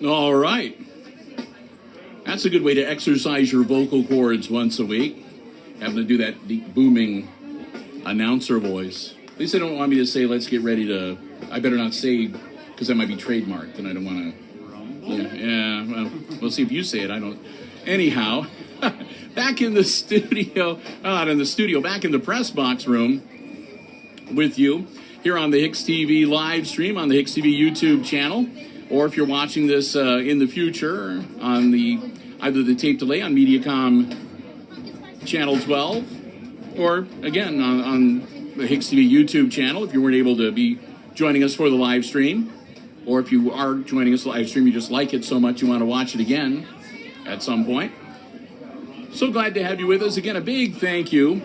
All right. That's a good way to exercise your vocal cords once a week. Having to do that deep booming announcer voice. At least they don't want me to say, let's get ready to... I better not say, because that might be trademarked, and I don't want to... Yeah, well, we'll see if you say it. I don't... Anyhow, back in the studio, not in the studio, back in the press box room with you here on the HIX-TV live stream on the HIX-TV YouTube channel. Or if you're watching this in the future on either the tape delay on Mediacom Channel 12, or again on the HIX-TV YouTube channel if you weren't able to be joining us for the live stream, or if you are joining us live stream, you just like it so much you want to watch it again at some point. So glad to have you with us. Again, a big thank you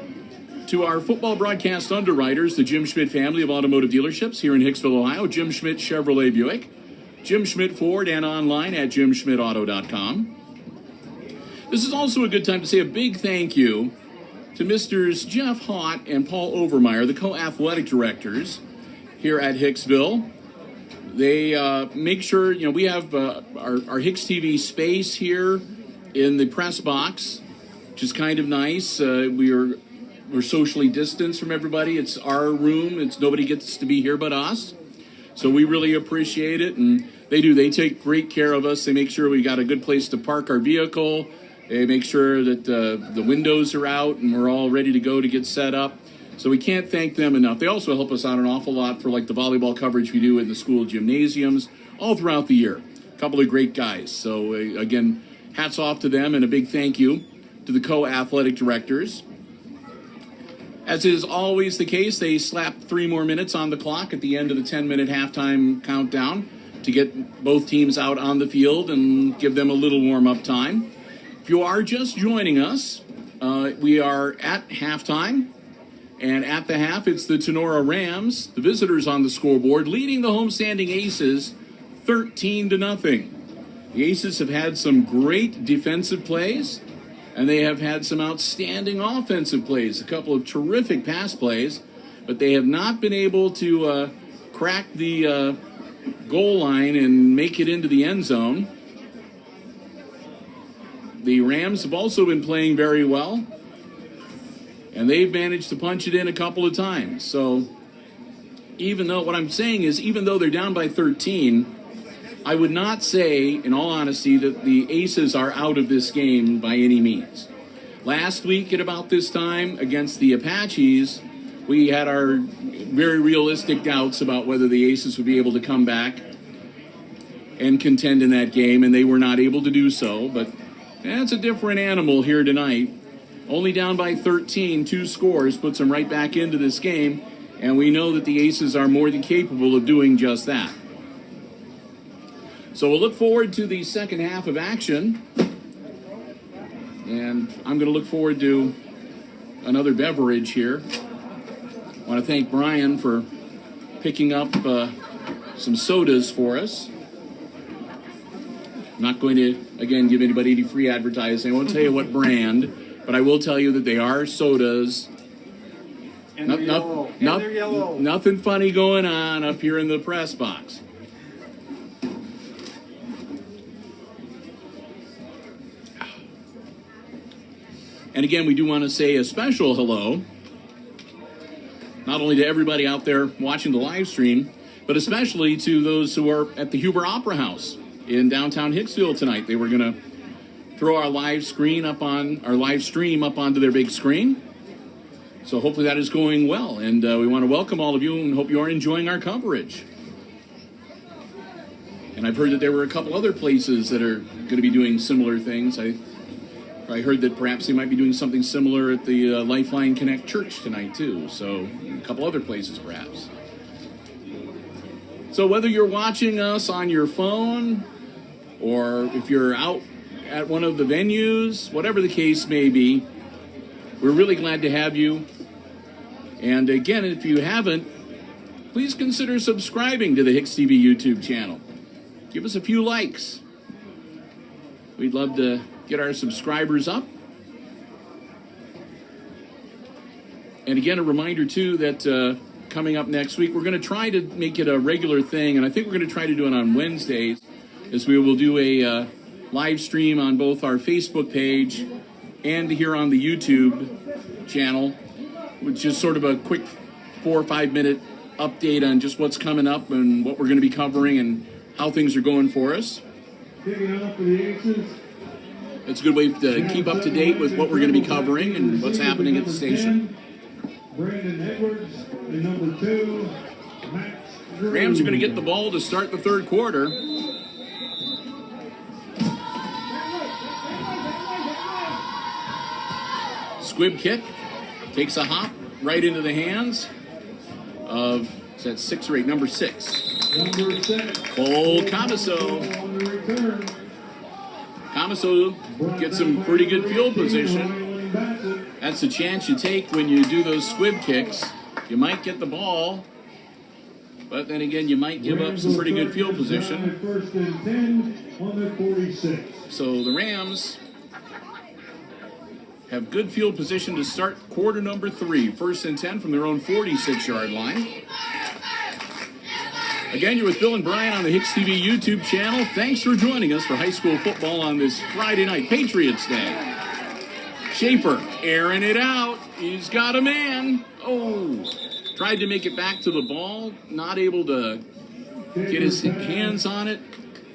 to our football broadcast underwriters, the Jim Schmidt family of automotive dealerships here in Hicksville, Ohio, Jim Schmidt Chevrolet Buick, Jim Schmidt Ford, and online at jimschmidtauto.com. This is also a good time to say a big thank you to Misters Jeff Haught and Paul Overmeyer, the co-athletic directors here at Hicksville. They make sure, we have our HIX-TV space here in the press box, which is kind of nice. We're socially distanced from everybody. It's our room. Nobody gets to be here but us. So we really appreciate it, and they do. They take great care of us. They make sure we got a good place to park our vehicle. They make sure that the windows are out and we're all ready to go to get set up. So we can't thank them enough. They also help us out an awful lot for like the volleyball coverage we do in the school gymnasiums all throughout the year. A couple of great guys. So again, hats off to them and a big thank you to the co-athletic directors. As is always the case, they slapped 3 more minutes on the clock at the end of the 10-minute halftime countdown to get both teams out on the field and give them a little warm-up time. If you are just joining us, we are at halftime, and at the half, it's the Tinora Rams, the visitors on the scoreboard, leading the homestanding Aces 13-0. The Aces have had some great defensive plays, and they have had some outstanding offensive plays, a couple of terrific pass plays, but they have not been able to crack the goal line and make it into the end zone. The Rams have also been playing very well, and they've managed to punch it in a couple of times. So even though they're down by 13, I would not say, in all honesty, that the Aces are out of this game by any means. Last week at about this time against the Apaches, we had our very realistic doubts about whether the Aces would be able to come back and contend in that game, and they were not able to do so. But that's a different animal here tonight. Only down by 13, 2 scores puts them right back into this game, and we know that the Aces are more than capable of doing just that. So we'll look forward to the second half of action. And I'm going to look forward to another beverage here. I want to thank Brian for picking up some sodas for us. I'm not going to, again, give anybody any free advertising. I won't tell you what brand, but I will tell you that they are sodas. And they're yellow. Nothing funny going on up here in the press box. And again, we do want to say a special hello, not only to everybody out there watching the live stream, but especially to those who are at the Huber Opera House in downtown Hicksville tonight. They were going to throw our live stream up onto their big screen. So hopefully that is going well. And we want to welcome all of you and hope you are enjoying our coverage. And I've heard that there were a couple other places that are going to be doing similar things. I heard that perhaps they might be doing something similar at the Lifeline Connect Church tonight, too. So a couple other places, perhaps. So whether you're watching us on your phone or if you're out at one of the venues, whatever the case may be, we're really glad to have you. And again, if you haven't, please consider subscribing to the HIX-TV YouTube channel. Give us a few likes. We'd love to get our subscribers up. And again, a reminder, too, that coming up next week, we're going to try to make it a regular thing, and I think we're going to try to do it on Wednesdays, as we will do a live stream on both our Facebook page and here on the YouTube channel, which is sort of a quick 4 or 5 minute update on just what's coming up and what we're going to be covering and how things are going for us. It's a good way to keep up to date with what we're going to be covering and what's happening at the station. Brandon Edwards, and number 2, Max Drew. Rams are going to get the ball to start the third quarter. Squib kick takes a hop right into the hands of, is that 6 or 8? Number 6. Number 6. Cole Camaso. On the return. Camaso gets some pretty good field position. That's the chance you take when you do those squib kicks. You might get the ball, but then again, you might give up some pretty good field position. First and 10 on the 46. So the Rams have good field position to start quarter number 3. First and 10 from their own 46-yard line. Again, you're with Bill and Brian on the HIX-TV YouTube channel. Thanks for joining us for high school football on this Friday night, Patriots Day. Schaefer airing it out. He's got a man. Oh, tried to make it back to the ball. Not able to get his hands on it.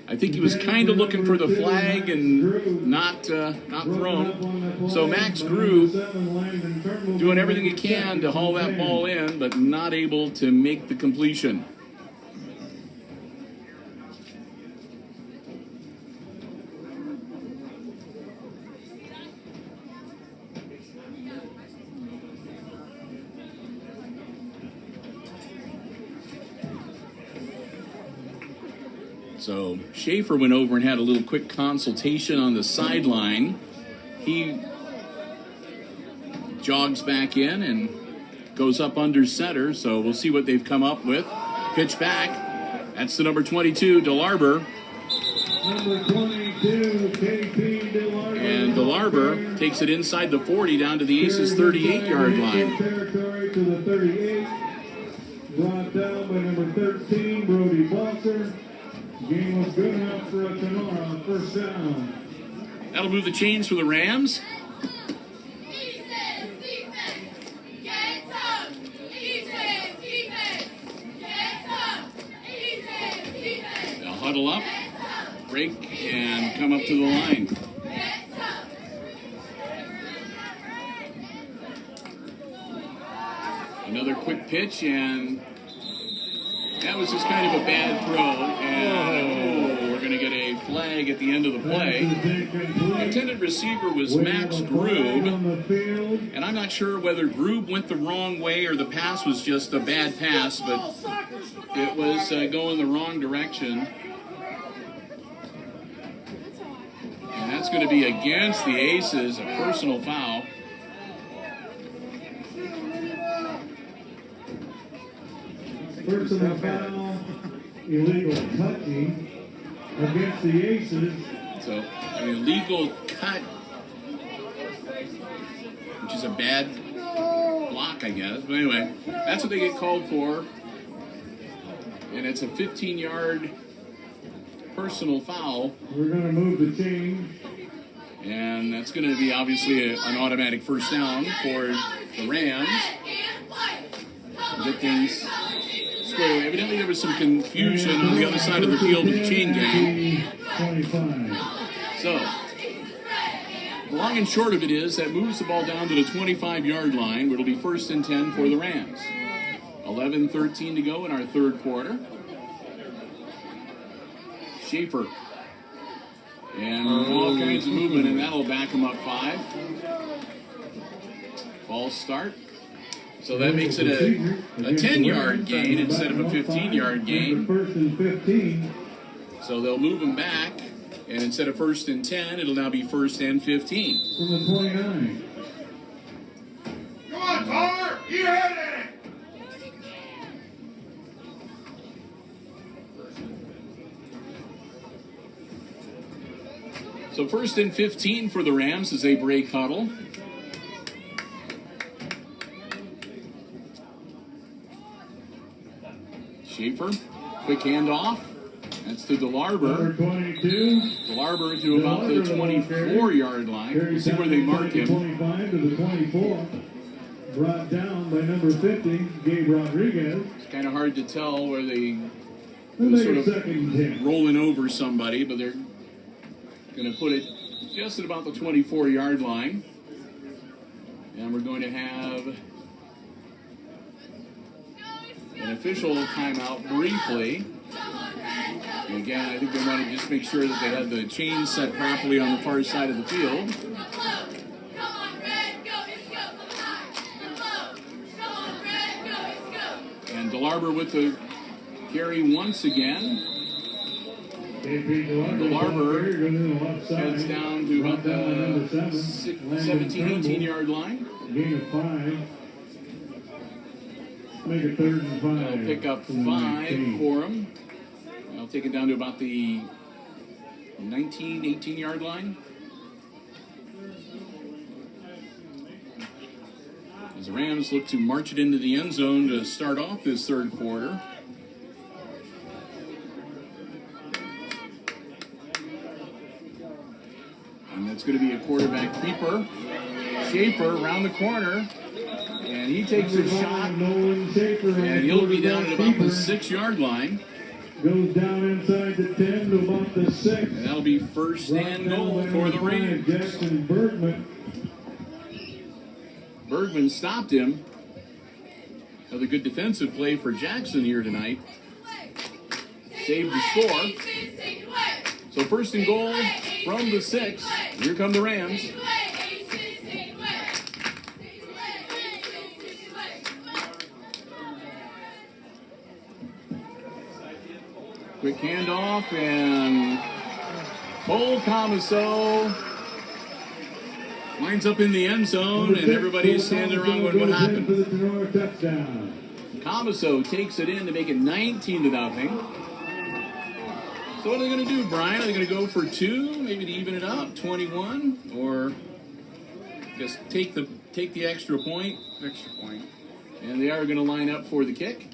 I think he was kind of looking for the flag and not thrown. So Max Grew doing everything he can to haul that ball in, but not able to make the completion. So Schaefer went over and had a little quick consultation on the sideline. He jogs back in and goes up under center. So we'll see what they've come up with. Pitch back. That's the number 22, DeLarber. Number 22, KP DeLarber. And DeLarber takes it inside the 40 down to the Aces' 38-yard line. Territory to the 38. Brought down by number 13, Brody Bosser. Game was good enough for a Tinora on first down. That'll move the chains for the Rams. They'll huddle up, break, and come up to the line. Another quick pitch, and that was just kind of a bad throw, and we're going to get a flag at the end of the play. The intended receiver was Max Groob, and I'm not sure whether Groob went the wrong way or the pass was just a bad pass, but it was going the wrong direction. And that's going to be against the Aces, a personal foul. Personal foul, illegal touching against the Aces. So, an illegal cut, which is a bad block, I guess. But anyway, that's what they get called for. And it's a 15-yard personal foul. We're going to move the chain. And that's going to be obviously an automatic first down for the Rams. Get things squared away. Evidently there was some confusion on the other side of the field with the chain gang. 25. So, the long and short of it is that moves the ball down to the 25-yard line, where it'll be first and 10 for the Rams. 11:13 to go in our third quarter. Schaefer. And all kinds of movement, and that'll back him up 5. False start. So that makes it a 10-yard gain instead of a 15-yard gain. First and 15. So they'll move him back, and instead of first and 10, it'll now be first and 15. From the 29. Come on, Palmer! You had it! So first and 15 for the Rams as they break huddle. Schaefer, quick handoff. That's to Number DeLarber. 22. DeLarber to about the 24-yard line. We'll see where they mark him. 25 to the 24. Brought down by number 50, Gabe Rodriguez. It's kind of hard to tell where they We'll make sort it of second and 10. rolling over somebody, but they're going to put it just at about the 24-yard line. And we're going to have an official timeout briefly. And again, I think they want to just make sure that they have the chains set properly on the far side of the field. And DeLarber with the carry once again. DeLarber heads down to about the 17, 18-yard line. Gain of 5. Make it third and 5. They'll pick up 5 for him. They'll take it down to about the 19, 18-yard line. As the Rams look to march it into the end zone to start off this third quarter. And that's going to be a quarterback keeper. Schaefer around the corner. And he takes a shot. And he'll be down at about the 6-yard line. Goes down inside the 10 to about the 6. And that'll be first and goal for the Rams. Jackson Bergman. Bergman stopped him. Another good defensive play for Jackson here tonight. Saved the score. So first and goal from the 6. Here come the Rams. Quick handoff, and Cole Comiso winds up in the end zone, and everybody's standing around going, what happened? Comiso takes it in to make it 19-0. So what are they going to do, Brian? Are they going to go for 2, maybe to even it up, 21, or just take the extra point? Extra point. And they are going to line up for the kick.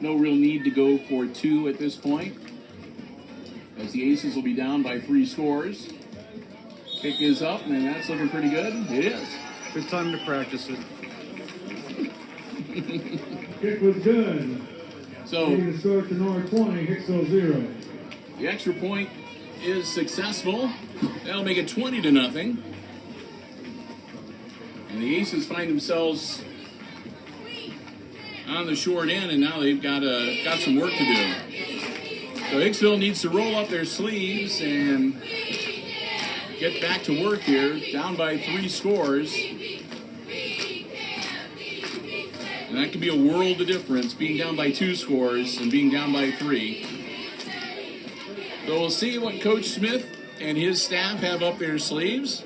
No real need to go for 2 at this point, as the Aces will be down by 3 scores. Kick is up, and that's looking pretty good. It is. Good time to practice it. Kick was good. So the score to Tinora 20, Hicksville 0. The extra point is successful. That'll make it 20-0. And the Aces find themselves on the short end, and now they've got some work to do. So Hicksville needs to roll up their sleeves and get back to work here, down by 3 scores. And that could be a world of difference, being down by 2 scores and being down by 3. So we'll see what Coach Smith and his staff have up their sleeves.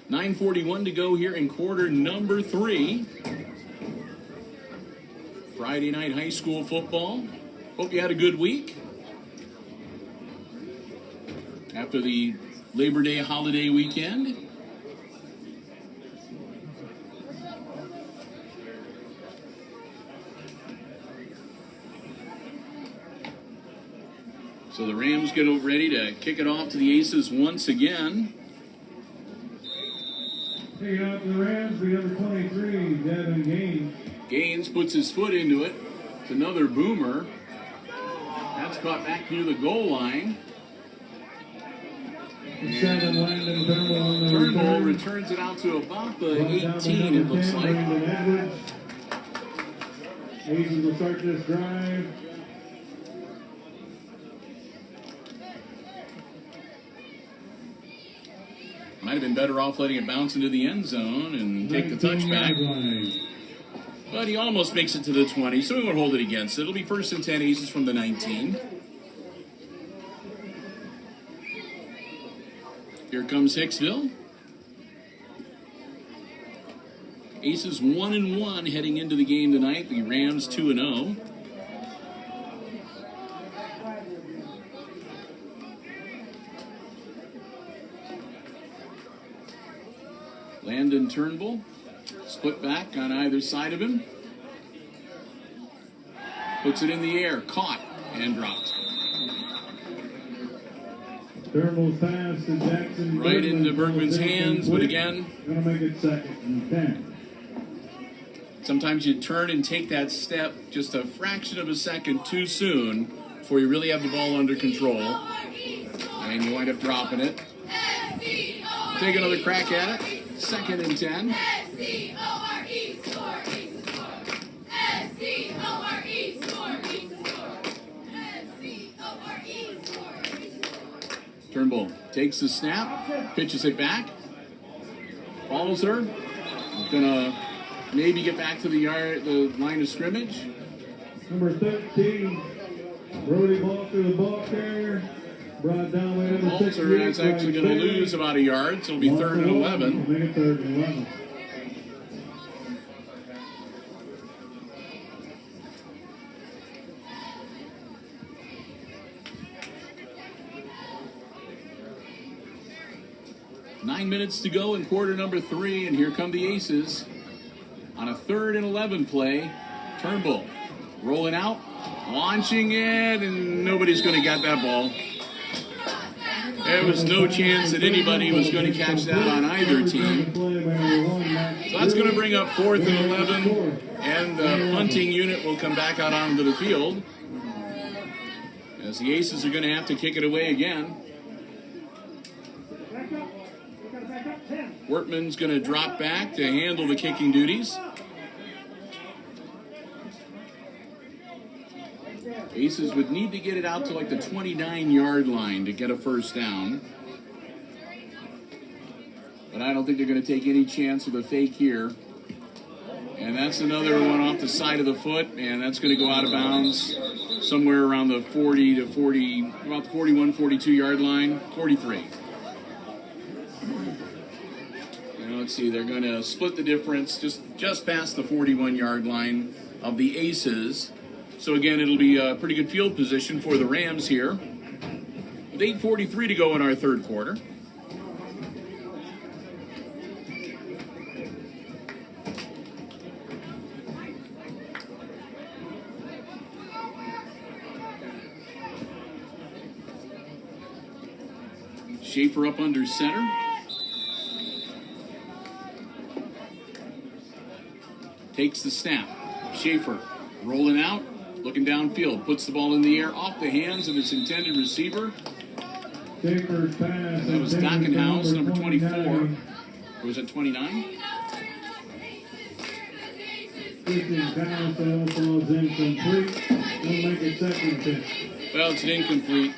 9:41 to go here in quarter number 3. Friday night high school football. Hope you had a good week. After the Labor Day holiday weekend. So the Rams get ready to kick it off to the Aces once again. Take it out to the Rams, the number 23, Devin Gaines. Gaines puts his foot into it. It's another boomer. That's caught back near the goal line. Seven, Landon Turnbull on the Turnbull return. returns it out to about the 18, it looks like. Aces will start this drive. Might have been better off letting it bounce into the end zone and take the touchback. But he almost makes it to the 20, so we won't hold it against it. It'll be 1st and 10, Aces from the 19. Here comes Hicksville. Aces 1-1 heading into the game tonight. The Rams 2-0. Landon Turnbull, split back on either side of him. Puts it in the air, caught and dropped. Turnbull's pass to Jackson. Right into Bergman's hands, but again, gonna make it 2nd and 10. sometimes you turn and take that step just a fraction of a second too soon before you really have the ball under control, and you wind up dropping it. Take another crack at it. 2nd and 10. Turnbull takes the snap, pitches it back, follows her, gonna maybe get back to the line of scrimmage. Number 13, Brody Balter, the ball carrier. Brought down by number 6. Balter is actually going to lose about a yard, so it'll be 3rd and 11. Make it 3rd and 11. Nine minutes to go in quarter number 3, and here come the Aces on a 3rd and 11 play. Turnbull rolling out, launching it, and nobody's going to get that ball. There was no chance that anybody was going to catch that on either team. So that's going to bring up 4th and 11, and the punting unit will come back out onto the field as the Aces are going to have to kick it away again. Wortman's going to drop back to handle the kicking duties. Aces would need to get it out to like the 29-yard line to get a 1st down. But I don't think they're going to take any chance with a fake here. And that's another one off the side of the foot, and that's going to go out of bounds somewhere around the 40 to 40, about the 41, 42-yard line, 43. And let's see, they're going to split the difference just past the 41-yard line of the Aces. So again, it'll be a pretty good field position for the Rams here. With 8:43 to go in our 3rd quarter. Schaefer up under center. Takes the snap. Schaefer rolling out. Looking downfield, puts the ball in the air off the hands of its intended receiver. Schaefer's pass. That was Dockenhouse, number 24. Or was it 29? This pass falls incomplete. We'll make it 2nd and 10. Well, it's an incomplete.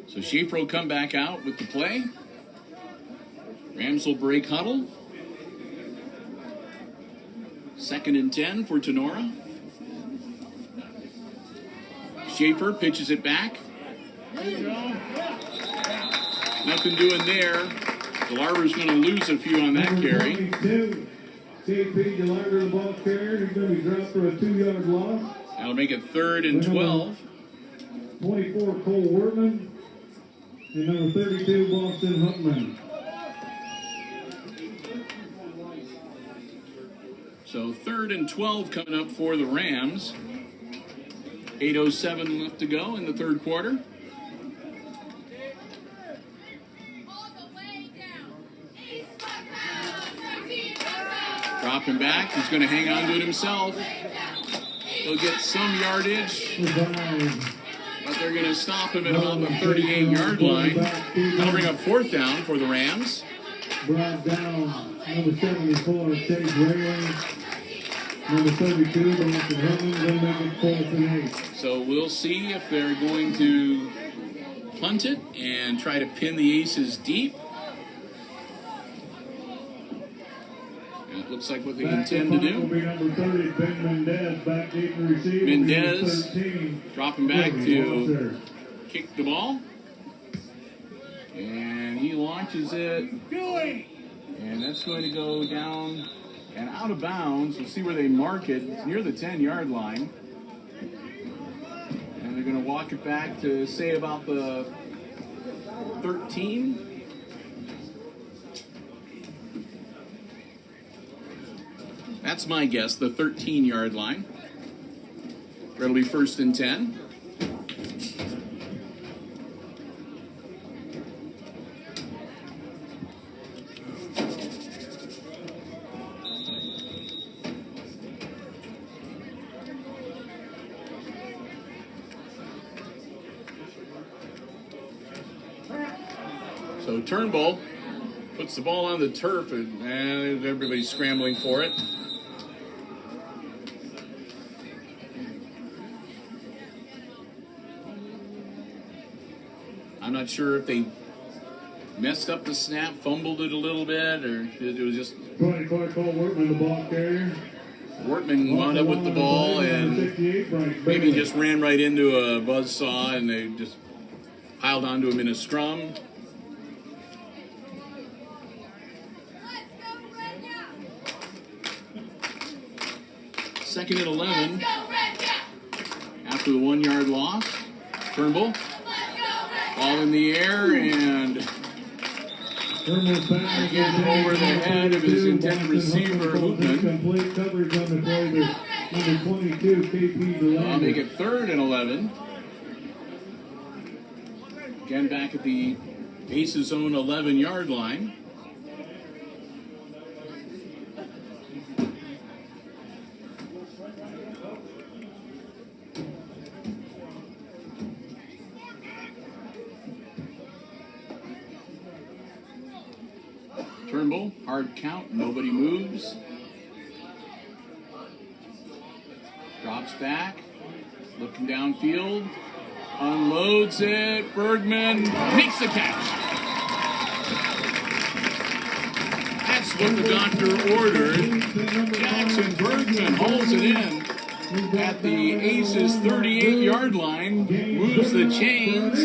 So Schaefer will come back out with the play. Rams will break huddle. 2nd and 10 for Tinora. Schaefer pitches it back. Nothing doing there. DeLarver's going to lose a few on that carry. 22, CP DeLarver, the ball carrier. He's going to be dropped for a 2-yard loss. That'll make it 3rd and 12. 24, Cole Wortman. And number 32, Boston Huckman. So 3rd and 12 coming up for the Rams. 8:07 left to go in the 3rd quarter. Dropping back. He's going to hang on to it himself. He'll get some yardage. But They're going to stop him at about the 38-yard line. That'll bring up 4th down for the Rams. Brought down number 74, Chase Rayleigh. Number 32, Boston Herman. They'll make it 4th and 8. So we'll see if they're going to punt it and try to pin the Aces deep. And it looks like what they intend to do. Will be number 30, Ben Mendez, back deep to receive. Mendez 13, dropping back to kick the ball. And he launches it. And that's going to go down and out of bounds. We'll see where they mark it. It's near the 10-yard line. And they're going to walk it back to, say, about the 13. That's my guess, the 13-yard line. That'll be 1st and 10. So Turnbull puts the ball on the turf, and everybody's scrambling for it. I'm not sure if they messed up the snap, fumbled it a little bit, or it was just... 24, Cole Wortman, the ball carrier. Wortman wound up with the ball and maybe just ran right into a buzzsaw, and they just piled onto him in a scrum. Second and 11 after the 1-yard loss. Turnbull, ball in the air, and getting over the head of his intended receiver, Hoopman. Complete coverage on the play to number 22, KP I'll make it 3rd and 11. Again, back at the Aces' own 11-yard line. Turnbull, hard count, nobody moves. Drops back, looking downfield, unloads it. Bergman makes the catch. That's what the doctor ordered. Jackson Bergman holds it in at the Aces' 38-yard line, moves the chains,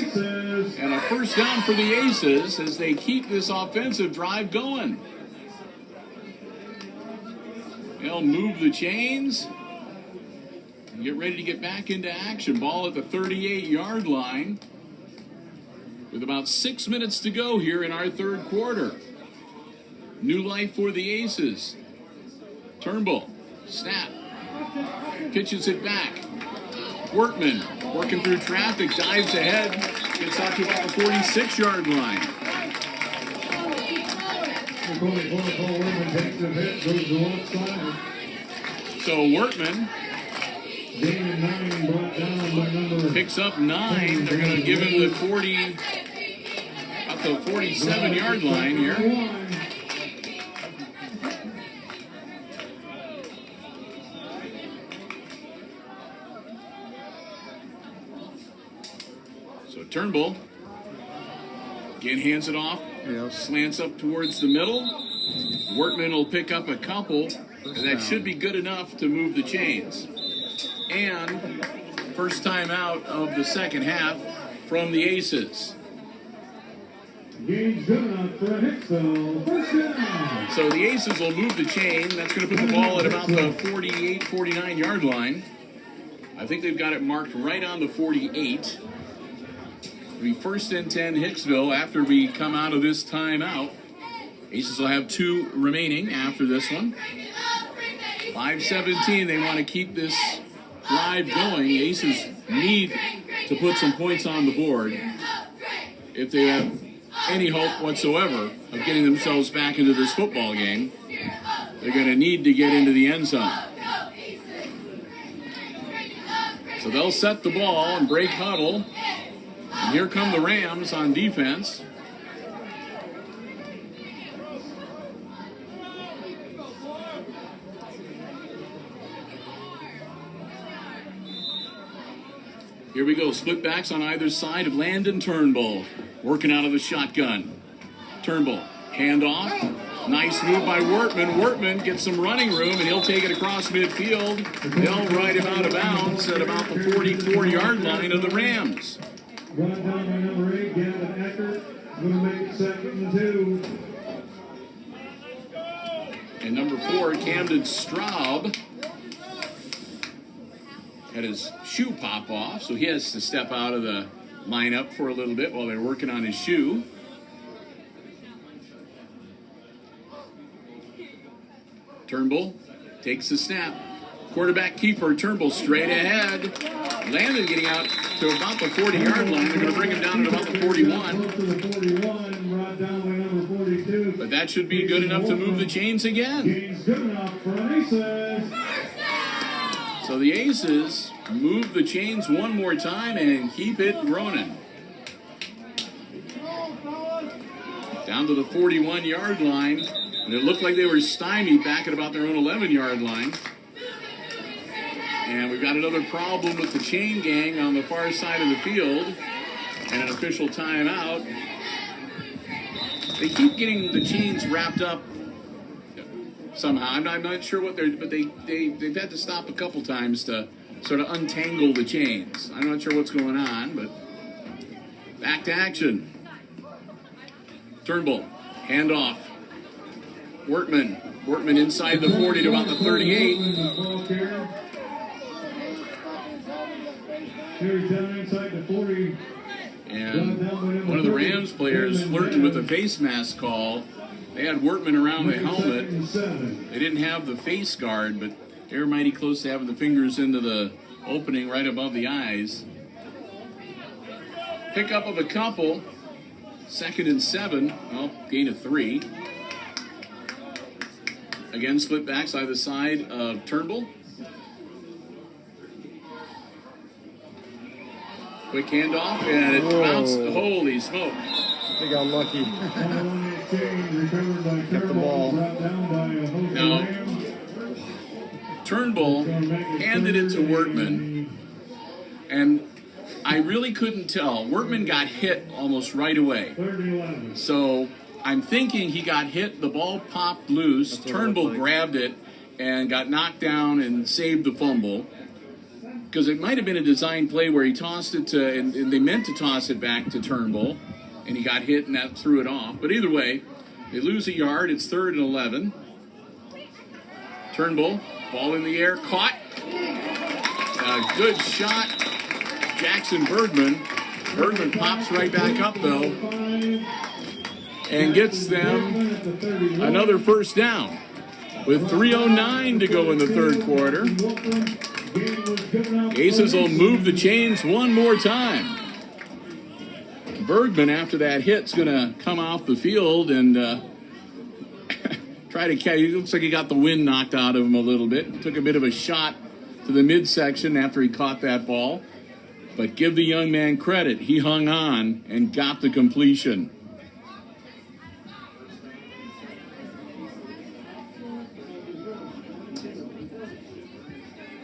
and a 1st down for the Aces as they keep this offensive drive going. They'll move the chains and get ready to get back into action. Ball at the 38-yard line with about 6 minutes to go here in our 3rd quarter. New life for the Aces. Turnbull, snap, pitches it back. Workman working through traffic, dives ahead, gets out to about the 46-yard line. So Workman picks up 9. They're going to give him the 40, about the 47-yard line here. So Turnbull again hands it off, slants up towards the middle. Workman will pick up a couple, and that should be good enough to move the chains. And first time out of the second half from the Aces. Game's good enough for Hicksville. 1st down. So the Aces will move the chain. That's going to put the ball at about the 48, 49-yard line. I think they've got it marked right on the 48. It'll be 1st and 10 Hicksville after we come out of this timeout. Aces will have 2 remaining after this one. 5:17, they want to keep this drive going. Aces need to put some points on the board if they have any hope whatsoever of getting themselves back into this football game. They're going to need to get into the end zone. So they'll set the ball and break huddle. And here come the Rams on defense. Here we go, split backs on either side of Landon Turnbull, working out of the shotgun. Turnbull, handoff. Nice move by Wortman. Wortman gets some running room, and he'll take it across midfield. They'll ride him out of bounds at about the 44-yard line of the Rams. Run down by number 8, Gavin Eckert. Going to make it 2nd and 2. And number 4, Camden Straub, had his shoe pop off, so he has to step out of the lineup for a little bit while they're working on his shoe. Turnbull takes the snap. Quarterback keeper Turnbull straight ahead. Landon getting out to about the 40-yard line. They're going to bring him down to about the 41. But that should be good enough to move the chains again. So the Aces move the chains one more time and keep it running. Down to the 41-yard line. And it looked like they were stymied back at about their own 11-yard line. And we've got another problem with the chain gang on the far side of the field. And an official timeout. They keep getting the chains wrapped up somehow. I'm not sure what but they've had to stop a couple times to sort of untangle the chains. I'm not sure what's going on, but back to action. Turnbull, handoff. Wortman inside the 40 to about the 38. And one of the Rams players flirting with a face mask call. They had Wortman around the helmet. They didn't have the face guard, but they were mighty close to having the fingers into the opening right above the eyes. Pickup of a couple. 2nd and 7. Well, gain of 3. Again, split backs either side of Turnbull. Quick handoff, and it bounced. Holy smoke. They got lucky. Kept the ball. Now, Turnbull handed it to Wortman, and I really couldn't tell. Wortman got hit almost right away. So I'm thinking he got hit, the ball popped loose, Turnbull grabbed it and got knocked down and saved the fumble. Because it might have been a design play where he tossed it to, and they meant to toss it back to Turnbull, and he got hit and that threw it off. But either way, they lose a yard. It's 3rd and 11. Turnbull, ball in the air, caught. A good shot, Jackson Bergman. Bergman pops right back up, though, and gets them another first down with 3:09 to go in the third quarter. Aces will move the chains one more time. Bergman, after that hit, is going to come off the field and try to catch. It looks like he got the wind knocked out of him a little bit. Took a bit of a shot to the midsection after he caught that ball. But give the young man credit. He hung on and got the completion.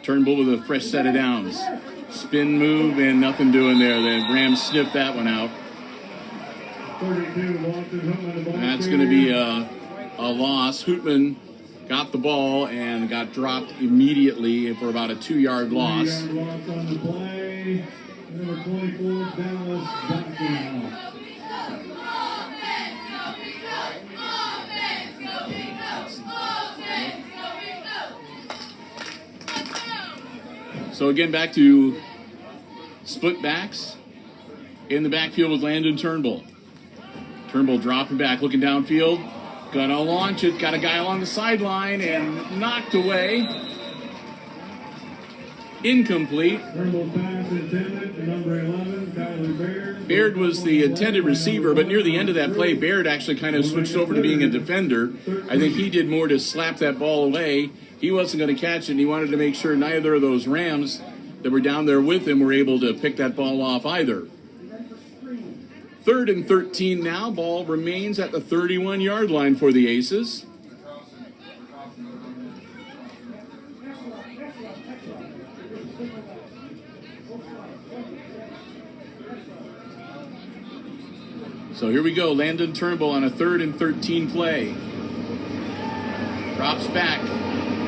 Turnbull with a fresh set of downs. Spin move and nothing doing there. The Rams sniffed that one out. That's going to be a loss. Hootman got the ball and got dropped immediately for about a 2-yard loss. Number 24, Dallas Johnson. So again, back to split backs in the backfield with Landon Turnbull. Turnbull dropping back, looking downfield. Gonna launch it. Got a guy along the sideline and knocked away. Incomplete. Turnbull pass intended to number 11, Kyler Baird. Baird was the intended receiver, but near the end of that play, Baird actually kind of switched over to being a defender. I think he did more to slap that ball away. He wasn't going to catch it, and he wanted to make sure neither of those Rams that were down there with him were able to pick that ball off either. 3rd and 13 now. Ball remains at the 31-yard line for the Aces. So here we go. Landon Turnbull on a 3rd and 13 play. Drops back.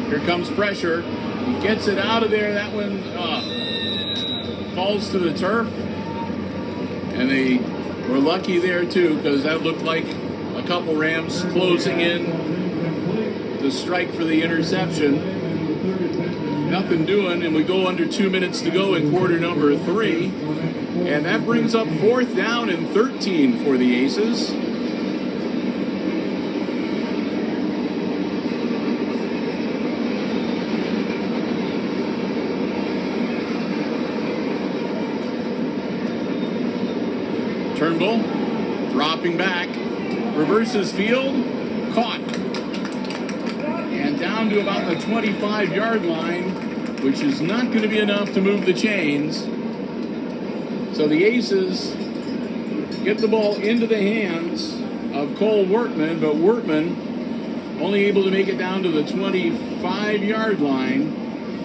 Here comes pressure. He gets it out of there. That one falls to the turf. And they were lucky there, too, because that looked like a couple Rams closing in to strike for the interception. Nothing doing, and we go under 2 minutes to go in quarter number 3. And that brings up 4th down and 13 for the Aces. Turnbull dropping back, reverses field, caught. And down to about the 25-yard line, which is not going to be enough to move the chains. So the Aces get the ball into the hands of Cole Wortman, but Wortman only able to make it down to the 25-yard line.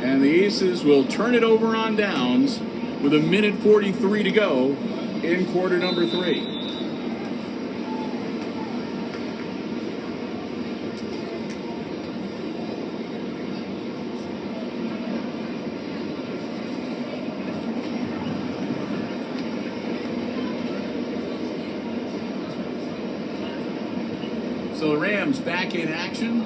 And the Aces will turn it over on downs with 1:43 to go in quarter number 3. So the Rams back in action.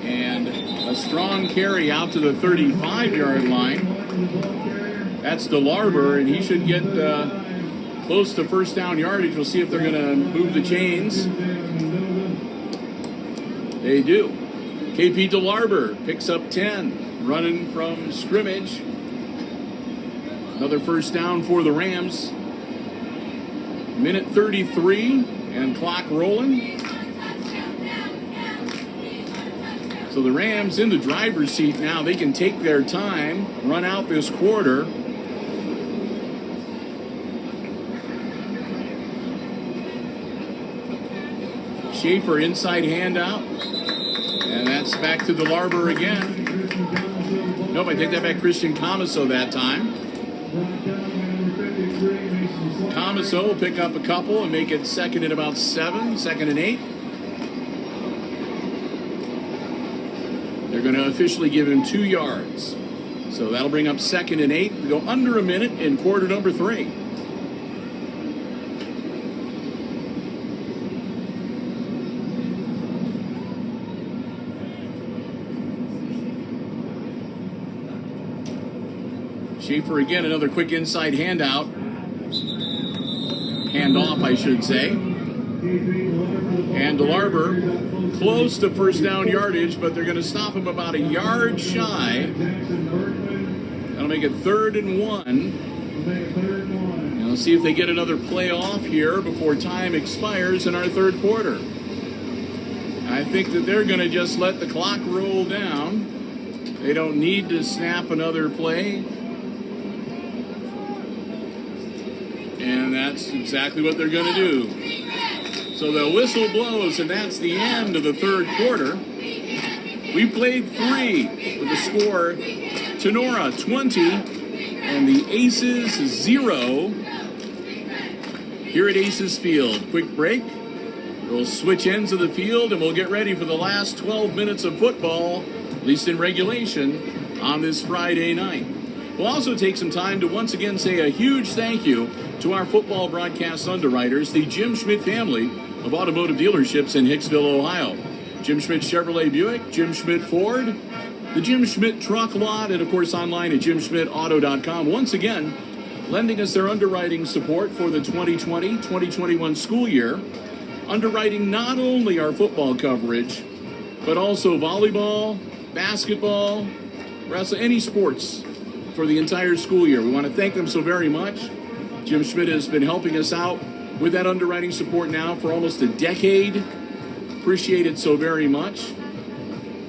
And a strong carry out to the 35-yard line. That's DeLarber, and he should get close to first down yardage. We'll see if they're going to move the chains. They do. KP DeLarber picks up 10, running from scrimmage. Another first down for the Rams. 1:33 and clock rolling. So the Rams in the driver's seat now. They can take their time, run out this quarter. Schaefer inside handout. And that's back to DeLarber again. Nope, I take that back. Christian Comiso that time. Comiso will pick up a couple and make it 2nd and about 7, 2nd and 8. They're going to officially give him 2 yards. So that'll bring up 2nd and 8. We go under a minute in quarter number 3. Schaefer again, another quick inside handout. Handoff, I should say. And DeLarber close to first down yardage, but they're going to stop him about a yard shy. That'll make it 3rd and 1. And let's see if they get another play off here before time expires in our 3rd quarter. I think that they're going to just let the clock roll down. They don't need to snap another play. And that's exactly what they're going to do. So the whistle blows, and that's the end of the 3rd quarter. We played 3 with the score Tinora 20 and the Aces 0 here at Aces Field. Quick break. We'll switch ends of the field, and we'll get ready for the last 12 minutes of football, at least in regulation, on this Friday night. We'll also take some time to once again say a huge thank you to our football broadcast underwriters, the Jim Schmidt family of automotive dealerships in Hicksville, Ohio. Jim Schmidt Chevrolet Buick, Jim Schmidt Ford, the Jim Schmidt Truck Lot, and of course online at jimschmidtauto.com. Once again, lending us their underwriting support for the 2020-2021 school year. Underwriting not only our football coverage, but also volleyball, basketball, wrestling, any sports for the entire school year. We want to thank them so very much. Jim Schmidt has been helping us out with that underwriting support now for almost a decade. Appreciate it so very much.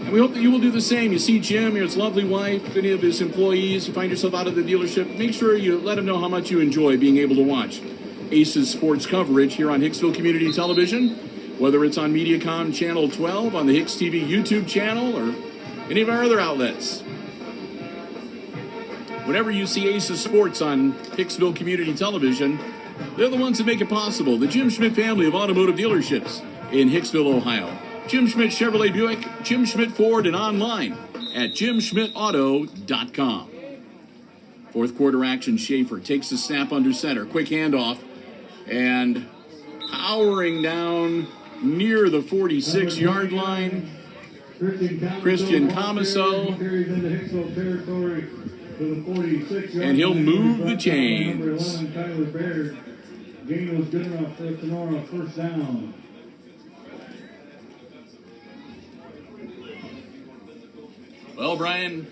And we hope that you will do the same. You see Jim, his lovely wife, any of his employees, you find yourself out of the dealership, make sure you let them know how much you enjoy being able to watch Aces sports coverage here on Hicksville Community Television, whether it's on Mediacom Channel 12, on the HIX-TV YouTube channel, or any of our other outlets. Whenever you see Aces Sports on Hicksville Community Television, they're the ones that make it possible. The Jim Schmidt family of automotive dealerships in Hicksville, Ohio. Jim Schmidt Chevrolet Buick, Jim Schmidt Ford, and online at jimschmidtauto.com. Fourth quarter action, Schaefer takes the snap under center. Quick handoff, and powering down near the 46-yard line, Christian Comiso. And he'll move the chains. Gain was good enough for Tinora, first down. Well, Brian,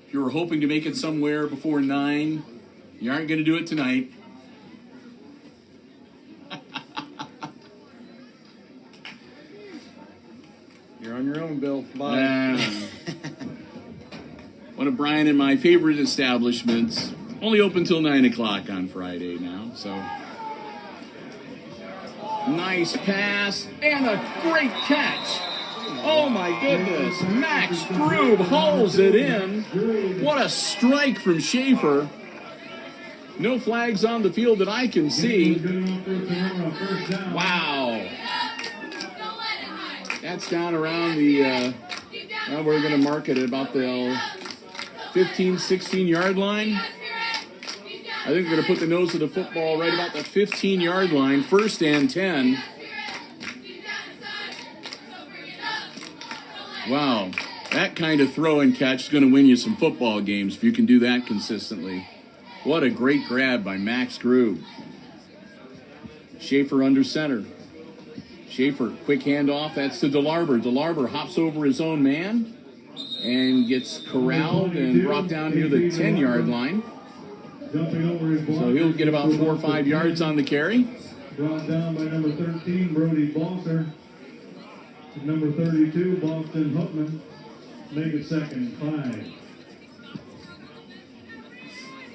if you were hoping to make it somewhere before 9, you aren't going to do it tonight. You're on your own, Bill. Bye. One of Brian and my favorite establishments. Only open till 9 o'clock on Friday now, so. Nice pass and a great catch. Oh my goodness. Max Grube hauls it in. What a strike from Schaefer. No flags on the field that I can see. Wow. That's down around the, well, we're going to mark it at about the 15, 16-yard line. I think we're going to put the nose of the football right about the 15-yard line, 1st and 10. Wow, that kind of throw and catch is going to win you some football games if you can do that consistently. What a great grab by Max Grube. Schaefer under center. Schaefer, quick handoff, that's to DeLarber. DeLarber hops over his own man and gets corralled and brought down near the 10-yard line. So he'll get about 4 or 5 yards on the carry. Brought down by number 13, Brody Balser. Number 32, Boston Hutman. Make it 2nd and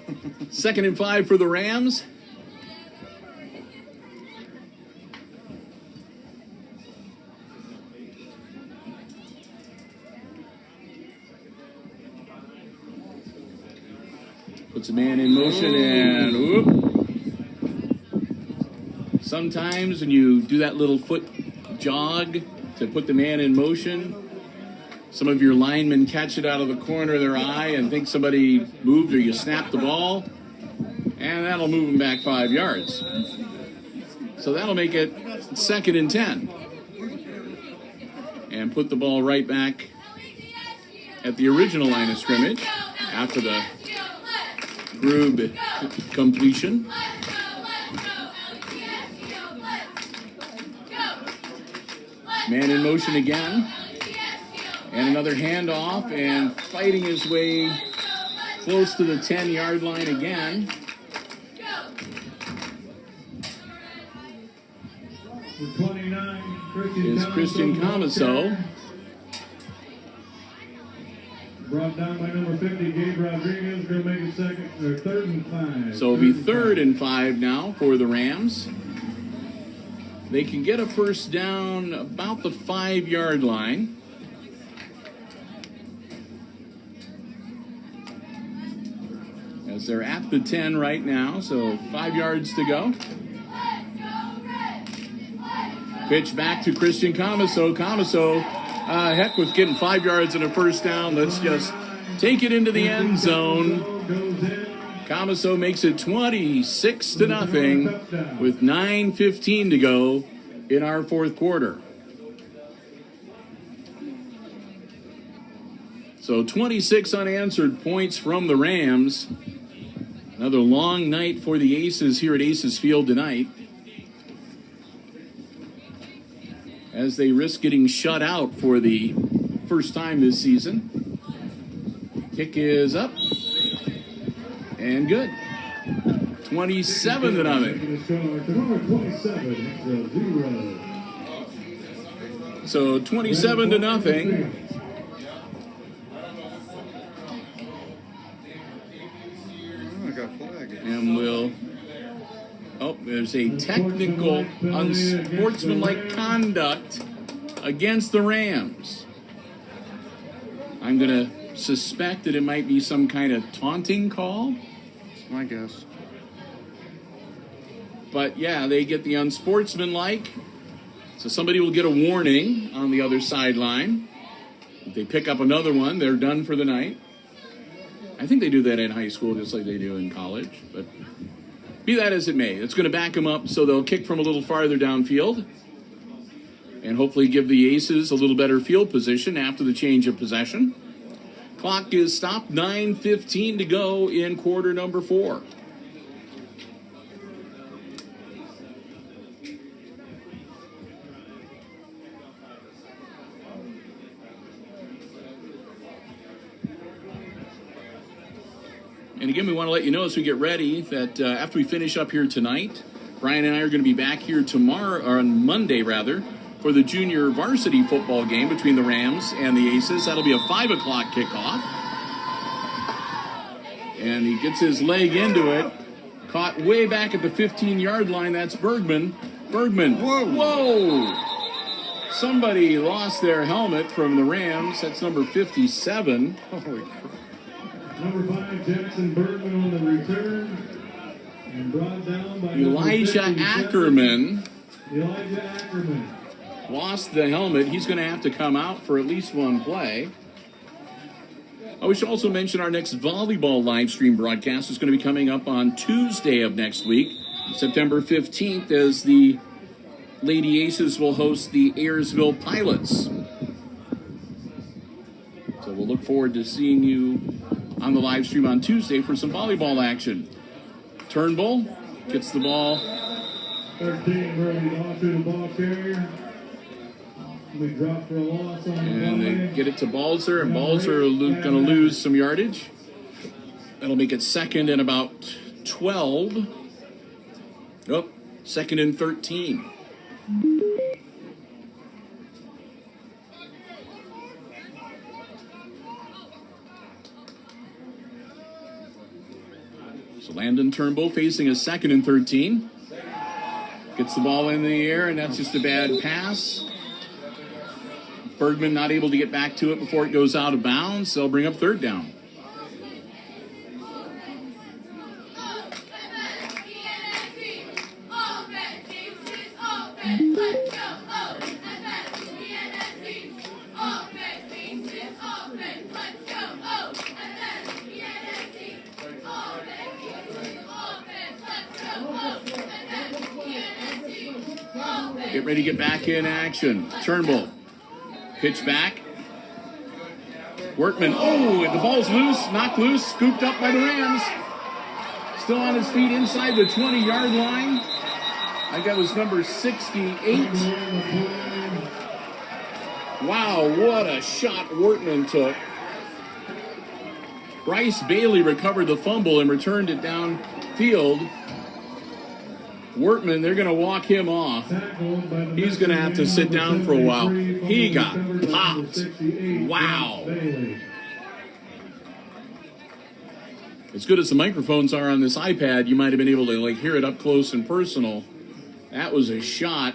5. 2nd and 5 for the Rams. Puts a man in motion and whoop. Sometimes when you do that little foot jog to put the man in motion, some of your linemen catch it out of the corner of their eye and think somebody moved, or you snap the ball, and that'll move them back 5 yards. So that'll make it 2nd and 10. And put the ball right back at the original line of scrimmage after the Grube completion. Man in motion again. And another handoff, and fighting his way close to the 10-yard line again. For 29, Is Christian Comiso. Brought down by number 50, Gabe Rodriguez. Going to make it 3rd and 5. So it'll be 3rd and 5 now for the Rams. They can get a first down about the 5-yard line. As they're at the 10 right now, so 5 yards to go. Pitch back to Christian Comiso. Comiso, heck with getting 5 yards and a first down. Let's just take it into the end zone. Comiso makes it 26-0 with 9:15 to go in our 4th quarter. So 26 unanswered points from the Rams. Another long night for the Aces here at Aces Field tonight, as they risk getting shut out for the first time this season. Kick is up and good. 27-0. So 27-0. And we'll... Oh, there's a technical unsportsmanlike conduct against the Rams. I'm going to suspect that it might be some kind of taunting call. That's my guess. But yeah, they get the unsportsmanlike. So somebody will get a warning on the other sideline. If they pick up another one, they're done for the night. I think they do that in high school just like they do in college. But be that as it may, it's going to back them up so they'll kick from a little farther downfield and hopefully give the Aces a little better field position after the change of possession. Clock is stopped, 9:15 to go in quarter number 4. And again, we want to let you know as we get ready that after we finish up here tonight, Brian and I are going to be back here tomorrow, or on Monday rather, for the junior varsity football game between the Rams and the Aces. That'll be a 5 o'clock kickoff. And he gets his leg into it. Caught way back at the 15-yard line. That's Bergman. Whoa! Somebody lost their helmet from the Rams. That's number 57. Holy crap. Number 5, Jackson Bergman on the return. And brought down by Elijah Ackerman. Elijah Ackerman. Lost the helmet. He's going to have to come out for at least one play. We should also mention our next volleyball live stream broadcast is going to be coming up on Tuesday of next week, September 15th, as the Lady Aces will host the Ayersville Pilots. So we'll look forward to seeing you on the live stream on Tuesday for some volleyball action. Turnbull gets the ball. 13, Brody off to the ball carrier. We drop for a loss on And the they get it to Balzer, and Balzer going to lose some yardage. That'll make it second and about 12. Oh, second and 13. So Landon Turnbull facing a second and 13. Gets the ball in the air, and that's just a bad pass. Bergman not able to get back to it before it goes out of bounds. They'll bring up third down. Get ready to get back in action. Turnbull. Pitch back. Workman. Oh, the ball's loose. Knocked loose. Scooped up by the Rams. Still on his feet inside the 20-yard line. I think that was number 68. Wow, what a shot Workman took. Bryce Bailey recovered the fumble and returned it downfield. Workman, they're going to walk him off. He's going to have to sit down for a while. He got popped. Wow. As good as the microphones are on this iPad, you might have been able to hear it up close and personal. That was a shot.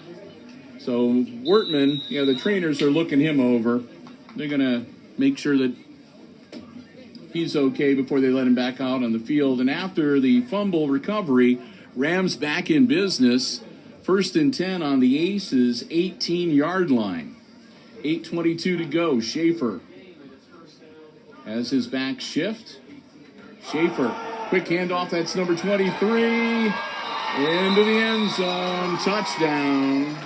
So Workman, the trainers are looking him over. They're going to make sure that he's okay before they let him back out on the field. And after the fumble recovery, Rams back in business. 1st and 10 on the Aces 18-yard line. 8:22 to go. Schaefer has his back shift. Schaefer, quick handoff. That's number 23. Into the end zone. Touchdown.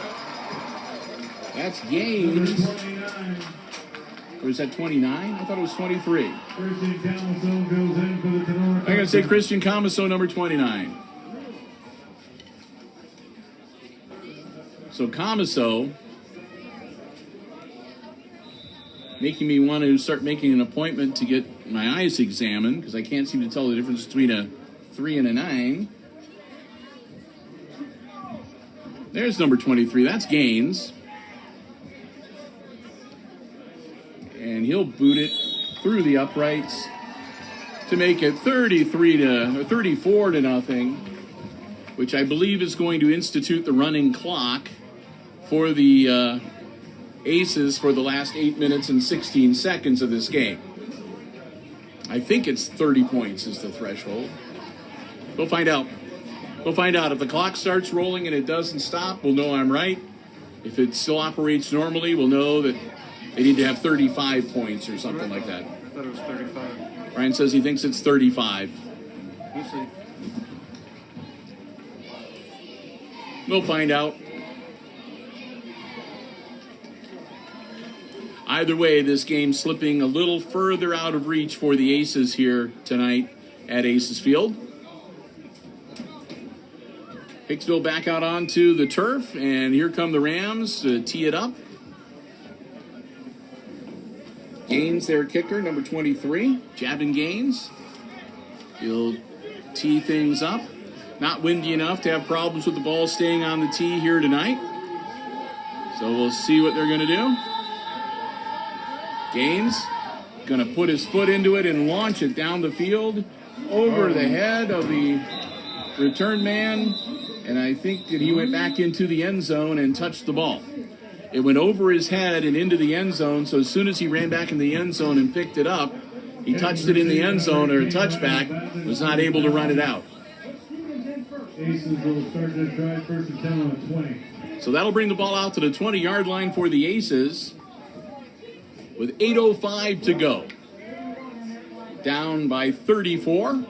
That's Gaines. Or is that 29? I thought it was 23. Christian Camaso goes in for the Tinora. I'm going to say Christian Camaso, number 29. So Camaso making me want to start making an appointment to get my eyes examined because I can't seem to tell the difference between a 3 and a 9. There's number 23. That's Gaines. And he'll boot it through the uprights to make it 34 to nothing, which I believe is going to institute the running clock for the Aces for the last 8 minutes and 16 seconds of this game. I think it's 30 points is the threshold. We'll find out. We'll find out. If the clock starts rolling and it doesn't stop, we'll know I'm right. If it still operates normally, we'll know that they need to have 35 points or something like that. I thought it was 35. Ryan says he thinks it's 35. We'll see. We'll find out. Either way, this game slipping a little further out of reach for the Aces here tonight at Aces Field. Hicksville back out onto the turf, and here come the Rams to tee it up. Gaines, their kicker, number 23, Javin Gaines. He'll tee things up. Not windy enough to have problems with the ball staying on the tee here tonight. So we'll see what they're going to do. Gaines going to put his foot into it and launch it down the field over the head of the return man. And I think that he went back into the end zone and touched the ball. It went over his head and into the end zone, so as soon as he ran back in the end zone and picked it up, he touched it in the end zone, or a touchback, was not able to run it out. Aces will start this drive first and 10 on the 20. So that'll bring the ball out to the 20-yard line for the Aces with 8:05 to go. Down by 34.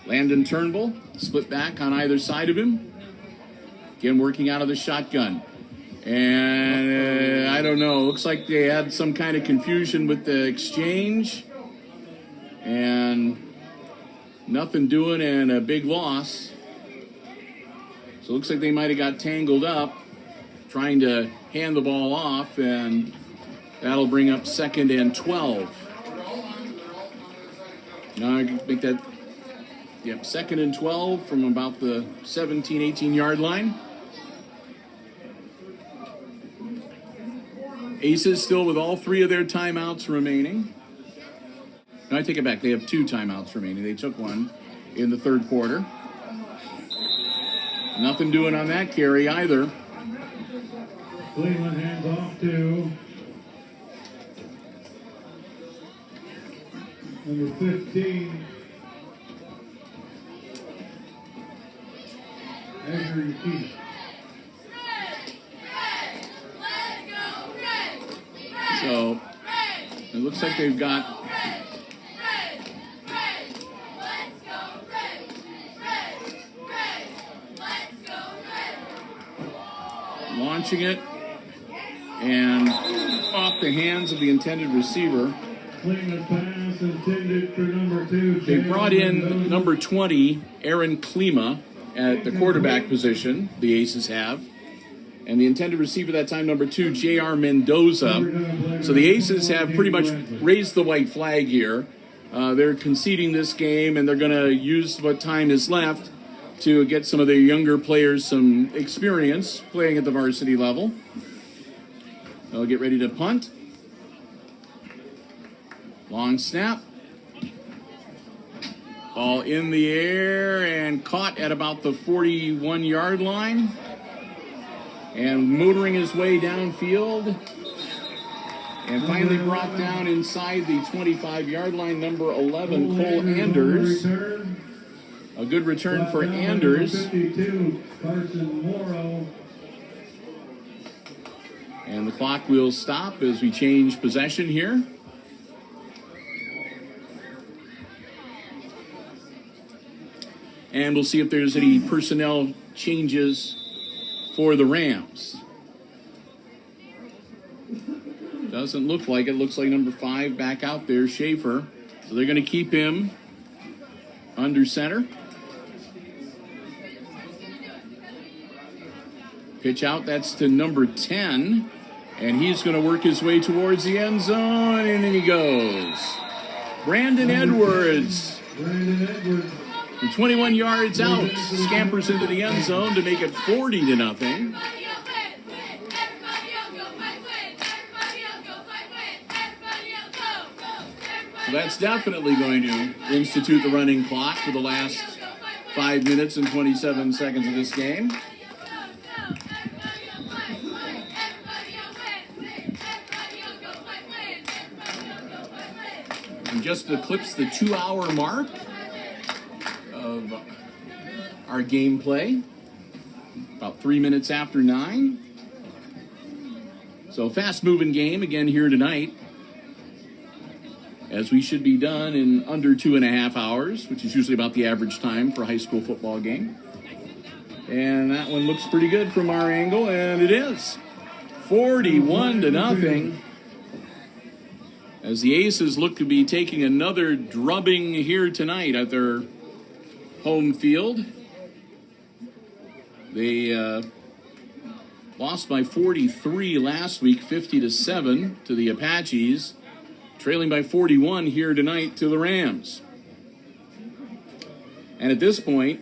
Landon Turnbull, split back on either side of him. Again, working out of the shotgun. And I don't know, looks like they had some kind of confusion with the exchange. And nothing doing and a big loss. So it looks like they might have got tangled up trying to hand the ball off, and that'll bring up 2nd and 12. Now I can make that, 2nd and 12 from about the 17, 18-yard line. Aces still with all 3 of their timeouts remaining. No, I take it back. They have 2 timeouts remaining. They took one in the 3rd quarter. Nothing doing on that carry either. Cleveland hands off to number 15. Andrew Keith. So it looks like they've got launching it and off the hands of the intended receiver. Pass intended for number 2. They brought in number 20, Aaron Klima, at the quarterback position, the Aces have. And the intended receiver that time, number 2, J.R. Mendoza. So the Aces have pretty much raised the white flag here. They're conceding this game, and they're going to use what time is left to get some of their younger players some experience playing at the varsity level. They'll get ready to punt. Long snap. Ball in the air and caught at about the 41-yard line. And motoring his way downfield. And finally brought down inside the 25-yard line, number 11, Cole Anders. A good return for Anders. 52, Carson Morrow. And the clock will stop as we change possession here. And we'll see if there's any personnel changes for the Rams. Doesn't look like it. Looks like number 5 back out there, Schaefer. So they're going to keep him under center. Pitch out, that's to number 10. And he's going to work his way towards the end zone, and in he goes. Brandon Edwards. From 21 yards out, scampers into the end zone to make it 40-0. So that's definitely going to institute the running clock for the last 5 minutes and 27 seconds of this game. And just eclipsed the 2-hour mark of our gameplay. About 3 minutes after 9. So fast-moving game again here tonight, as we should be done in under 2.5 hours, which is usually about the average time for a high school football game. And that one looks pretty good from our angle, and it is 41-0. As the Aces look to be taking another drubbing here tonight at their home field. They lost by 43 last week, 50-7 to the Apaches, trailing by 41 here tonight to the Rams. And at this point,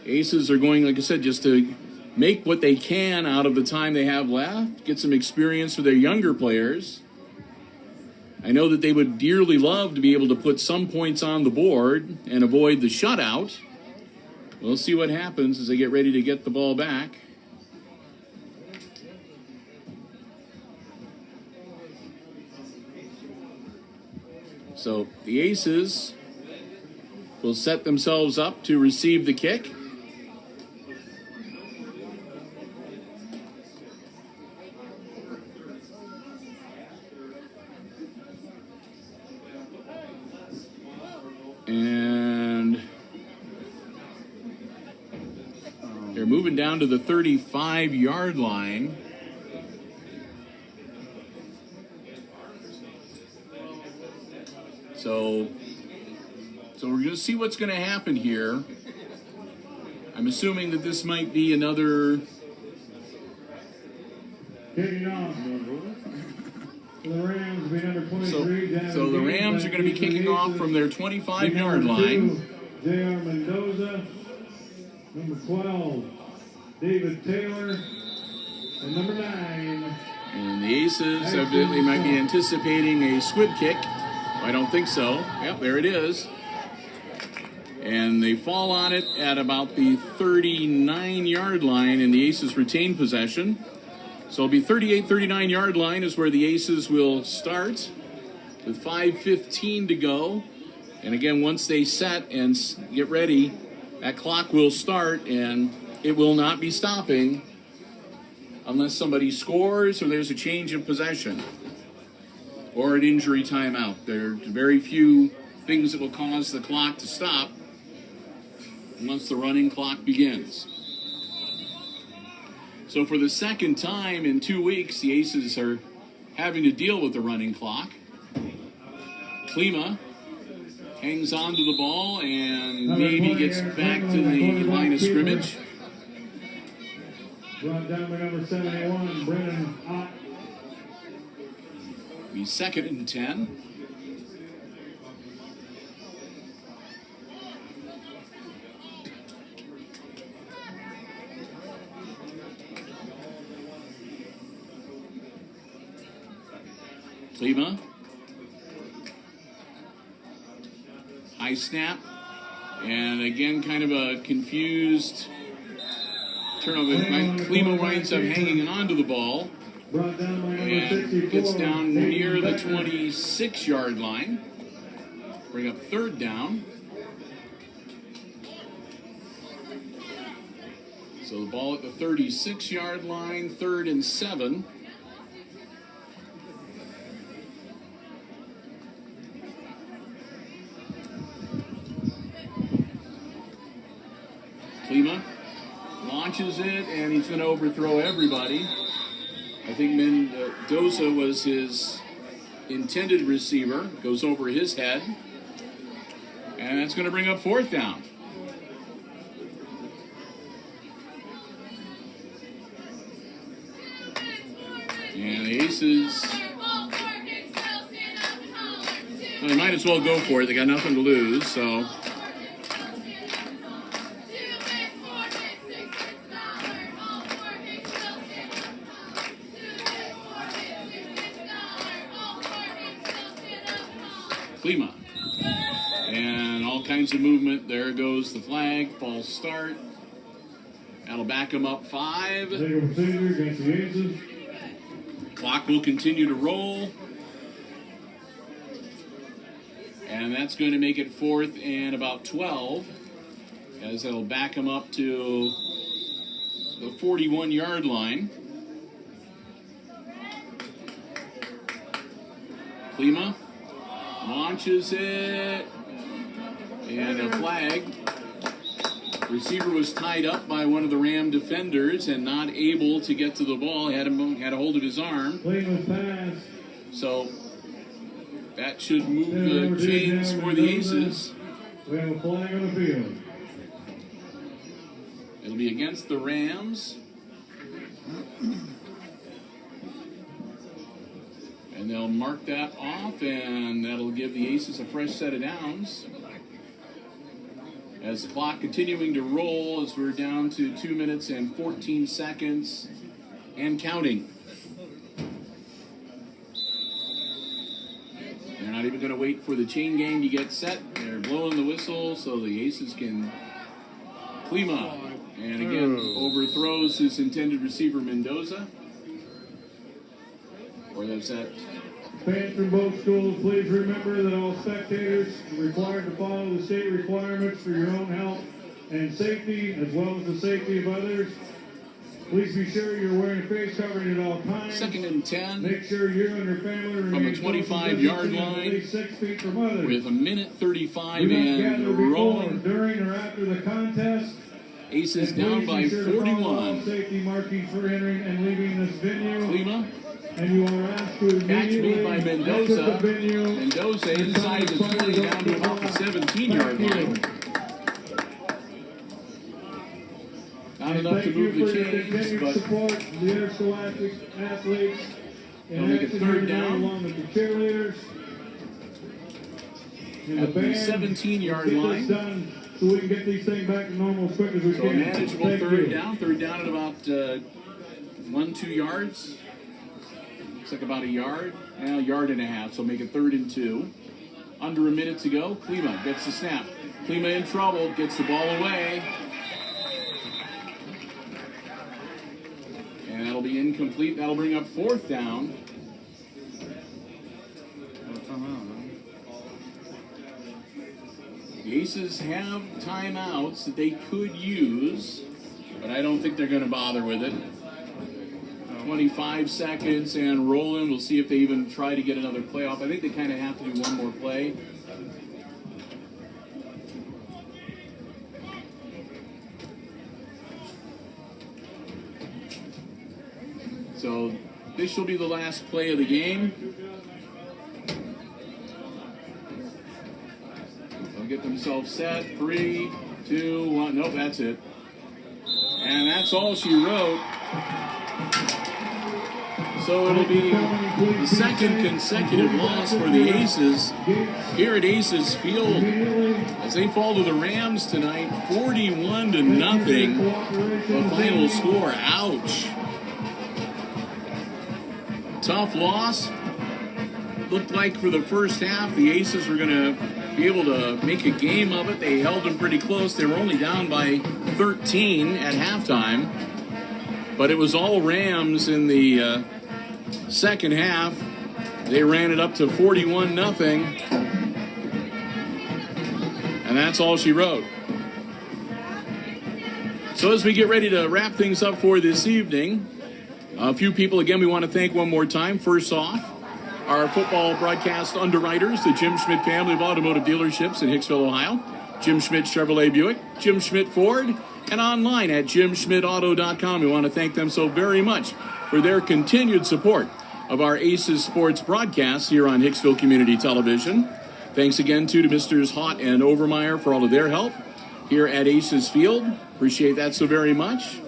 Aces are going, like I said, just to make what they can out of the time they have left, get some experience for their younger players. I know that they would dearly love to be able to put some points on the board and avoid the shutout. We'll see what happens as they get ready to get the ball back. So the Aces will set themselves up to receive the kick. And they're moving down to the 35-yard line. So we're going to see what's going to happen here. I'm assuming that this might be another... Kicking off. The Rams will be number 23. So the Rams are going to be kicking off from their 25-yard line. J.R. Mendoza. Number 12, David Taylor. And number 9. And the Aces, evidently might be anticipating a squib kick. I don't think so. Yep, there it is. And they fall on it at about the 39-yard line, and the Aces retain possession. So it'll be 38-39-yard line is where the Aces will start with 5:15 to go. And again, once they set and get ready, that clock will start, and it will not be stopping unless somebody scores or there's a change of possession or an injury timeout. There are very few things that will cause the clock to stop once the running clock begins. So for the second time in 2 weeks, the Aces are having to deal with the running clock. Klima hangs on to the ball and maybe gets back to the line of scrimmage. Brought down by number 71, Brennan Ott. Be 2nd and 10. Klima. High snap. And again, kind of a confused turnover. Klima winds up hanging onto the ball. Brought down by number And 64, gets down David near the Becker. 26-yard line. Bring up 3rd down. So the ball at the 36-yard line, 3rd and 7. Klima launches it, and he's going to overthrow everybody. I think Mendoza was his intended receiver. Goes over his head. And that's going to bring up 4th down. And the Aces, well, they might as well go for it. They got nothing to lose, so... Klima. And all kinds of movement. There goes the flag. False start. That'll back him up 5. Legal procedure against the Aces. Clock will continue to roll. And that's going to make it 4th and about 12. As that'll back him up to the 41-yard line. Klima launches it. And a flag. Receiver was tied up by one of the Ram defenders and not able to get to the ball. Had a hold of his arm. Klima's pass. So that should move the chains for the Aces. We have a flag on the field. It'll be against the Rams. And they'll mark that off, and that'll give the Aces a fresh set of downs. As the clock continuing to roll, as we're down to 2 minutes and 14 seconds and counting. They're not even going to wait for the chain gang to get set. They're blowing the whistle so the Aces can Klima. And again, overthrows his intended receiver, Mendoza. Or that's that. Fans from both schools, please remember that all spectators are required to follow the state requirements for your own health and safety, as well as the safety of others. Please be sure you're wearing a face covering at all times. 2nd and 10. Make sure you and your family remain From the 25-yard line. at least 6 feet from others. With a minute 35 Do not gather and before, rolling. during, or after the contest. Aces And down please by be sure to follow all 41. safety markings for entering and leaving this venue. Klima. And you are asked to Catch made by immediately Mendoza. exit the venue. Mendoza inside the 20 down to about the 17-yard line. Not enough to Thank move you the for your chains, continued but support of the interscholastic athletes. They'll make it acting 3rd here today down. Along with the cheerleaders. And At the band. 17-yard Get this line. done so we can get these things back to normal as quick as we So a can. manageable Thank 3rd you. down. 3rd down at about 1-2 yards. Looks like about a yard. A yard and a half, so make it 3rd and 2. Under a minute to go. Klima gets the snap. Klima in trouble. Gets the ball away. And that'll be incomplete. That'll bring up 4th down. The Aces have timeouts that they could use, but I don't think they're going to bother with it. 25 seconds and rolling. We'll see if they even try to get another play off. I think they kind of have to do one more play. So this will be the last play of the game. They'll get themselves set. 3, 2, 1. Nope, that's it. And that's all she wrote. So it'll be the 2nd consecutive loss for the Aces here at Aces Field as they fall to the Rams tonight, 41-0. The final score. Ouch. Tough loss. Looked like for the first half the Aces were going to be able to make a game of it. They held them pretty close. They were only down by 13 at halftime. But it was all Rams in the second half. They ran it up to 41-0. And that's all she wrote. So as we get ready to wrap things up for this evening, a few people, again, we want to thank one more time. First off, our football broadcast underwriters, the Jim Schmidt family of automotive dealerships in Hicksville, Ohio. Jim Schmidt Chevrolet Buick, Jim Schmidt Ford, and online at jimschmidtauto.com. We want to thank them so very much for their continued support of our Aces Sports broadcasts here on Hicksville Community Television. Thanks again to Misters Hott and Overmeyer for all of their help here at Aces Field. Appreciate that so very much.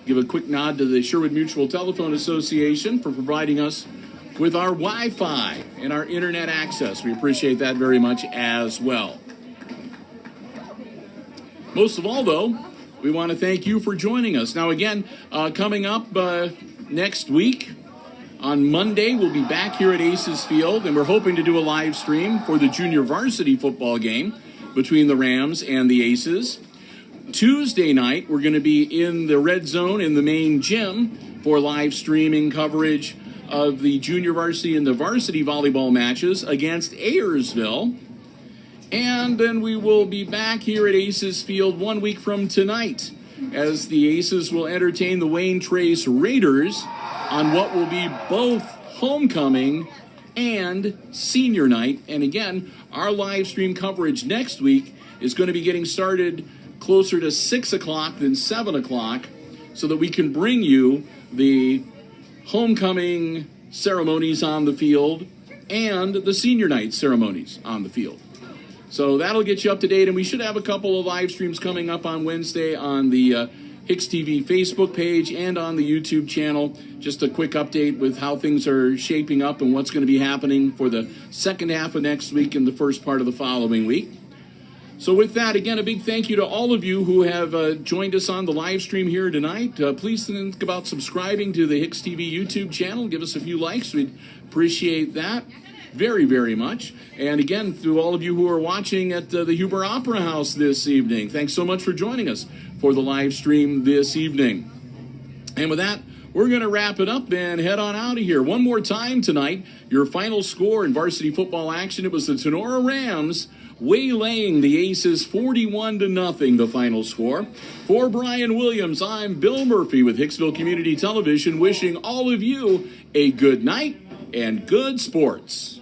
Give a quick nod to the Sherwood Mutual Telephone Association for providing us with our Wi-Fi and our internet access. We appreciate that very much as well. Most of all, though, we want to thank you for joining us. Now, again, coming up next week, On Monday, we'll be back here at Aces Field, and we're hoping to do a live stream for the junior varsity football game between the Rams and the Aces. Tuesday night, we're going to be in the red zone in the main gym for live streaming coverage of the junior varsity and the varsity volleyball matches against Ayersville. And then we will be back here at Aces Field 1 week from tonight as the Aces will entertain the Wayne Trace Raiders on what will be both homecoming and senior night. And again, our live stream coverage next week is going to be getting started closer to 6 o'clock than 7 o'clock so that we can bring you the homecoming ceremonies on the field and the senior night ceremonies on the field. So that'll get you up to date, and we should have a couple of live streams coming up on Wednesday on the HIX-TV Facebook page and on the YouTube channel. Just a quick update with how things are shaping up and what's going to be happening for the second half of next week and the first part of the following week. So with that, again, a big thank you to all of you who have joined us on the live stream here tonight. Please think about subscribing to the HIX-TV YouTube channel. Give us a few likes. We'd appreciate that very, very much. And again, to all of you who are watching at the Huber Opera House this evening, thanks so much for joining us for the live stream this evening. And with that, we're going to wrap it up and head on out of here. One more time tonight, your final score in varsity football action, it was the Tinora Rams waylaying the Aces 41-0, the final score. For Brian Williams, I'm Bill Murphy with Hicksville Community Television, wishing all of you a good night and good sports.